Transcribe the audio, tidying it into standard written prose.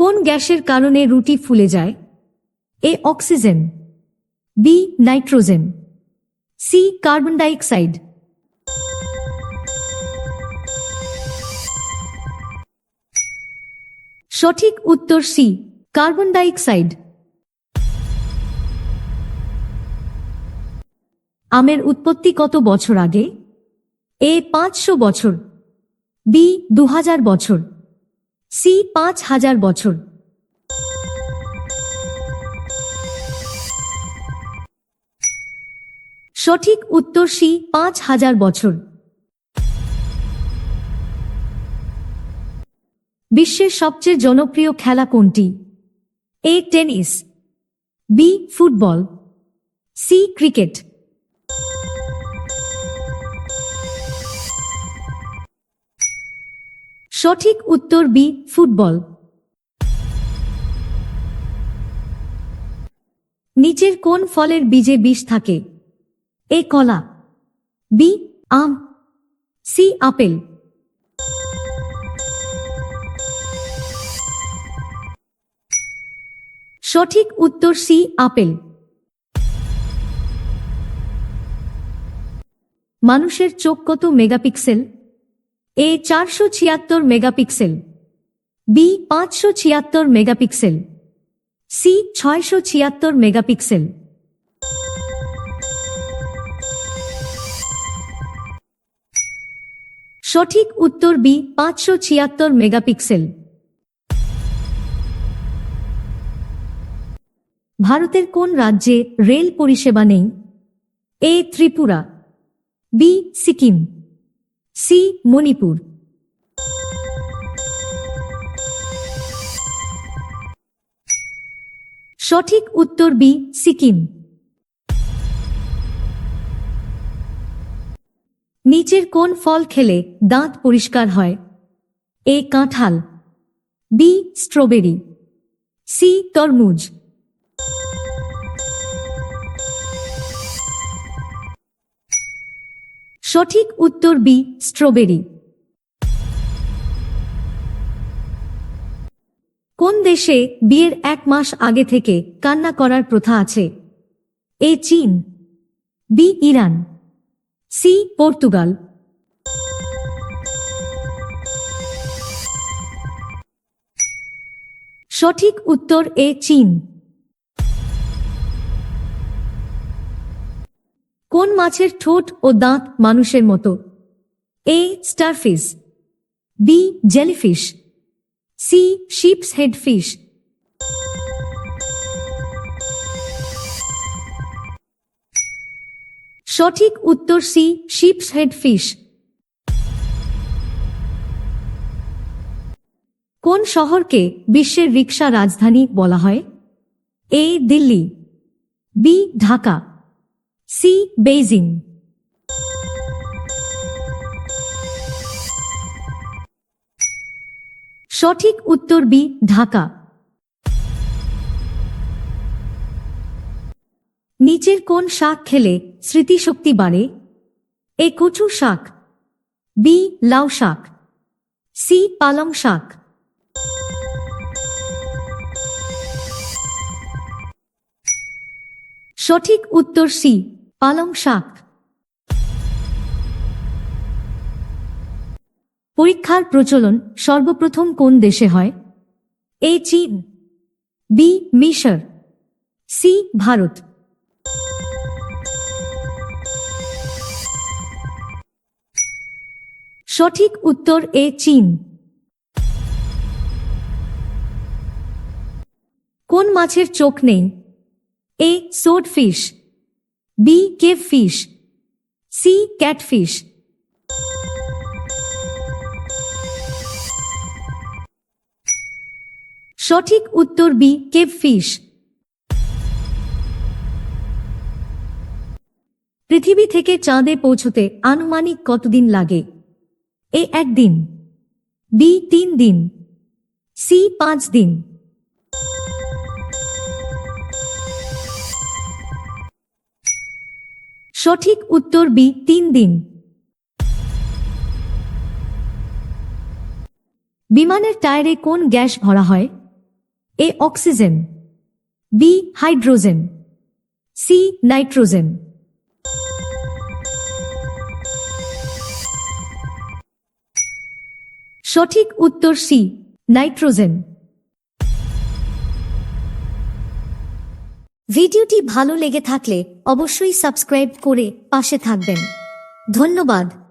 কোন গ্যাসের কারণে রুটি ফুলে যায়? A oxygen, B nitrogen, C carbon dioxide. সঠিক উত্তর সি কার্বন ডাইঅক্সাইড। আমের উৎপত্তি কত বছর আগে? এ 500 বছর, বি 2000 বছর, সি 5000 বছর। সঠিক উত্তর সি 5000 বছর। বিশ্বের সবচেয়ে জনপ্রিয় খেলা কোনটি? A tennis, B football, C cricket. সঠিক উত্তর বি ফুটবল। নিচের কোন ফলের বীজে বিষ থাকে? এ কলা, বি আম, সি আপেল। সঠিক উত্তর সি আপেল। মানুষের চোখ কত megapixel? A 476 megapixel, B 576 megapixel, C 676 megapixel. সঠিক উত্তর বি 576 মেগাপিক্সেল। ভারতের কোন রাজ্যে রেল পরিষেবা নেই? এ ত্রিপুরা, বি সিকিম, সি মণিপুর। সঠিক উত্তর বি সিকিম। নিচের কোন ফল খেলে দাঁত পরিষ্কার হয়? এ কাঁঠাল, বি স্ট্রবেরি, সি তরমুজ। সঠিক উত্তর বি স্ট্রবেরি। কোন দেশে বিয়ের 1 মাস আগে থেকে কান্না করার প্রথা আছে? এ চীন, বি ইরান, সি পর্তুগাল। সঠিক উত্তর এ চীন। কোন মাছের ঠোঁট ও দাঁত মানুষের মতো? A starfish, B jellyfish, C sheepshead fish. সঠিক উত্তর সি শিপস হেড ফিশ। কোন শহরকে বিশ্বের রিকশা রাজধানী বলা হয়? A Delhi, B Dhaka, C Beijing. সঠিক উত্তর বি ঢাকা। নিচের কোন শাক খেলে স্মৃতিশক্তি বাড়ে? এ কচু শাক, বি লাউ শাক, সি পালং শাক। সঠিক উত্তর সি পালং শাক। পরীক্ষার প্রচলন সর্বপ্রথম কোন দেশে হয়? এ চীন, বি মিশর, সি ভারত। সঠিক উত্তর এ চীন। কোন মাছের চোখ নেই? A swordfish, B cave fish, C catfish. সঠিক উত্তর বি কেভ ফিশ। পৃথিবী থেকে চাঁদে পৌঁছতে আনুমানিক কতদিন লাগে? এ 1 দিন, বি 3 দিন, সি 5 দিন। সঠিক উত্তর বি 3 দিন। বিমানের টায়ারে কোন গ্যাস ভরা হয়? A oxygen, B hydrogen, C nitrogen. সঠিক উত্তর সি নাইট্রোজেন। ভিডিওটি ভালো লেগে থাকলে অবশ্যই সাবস্ক্রাইব করে পাশে থাকবেন। ধন্যবাদ।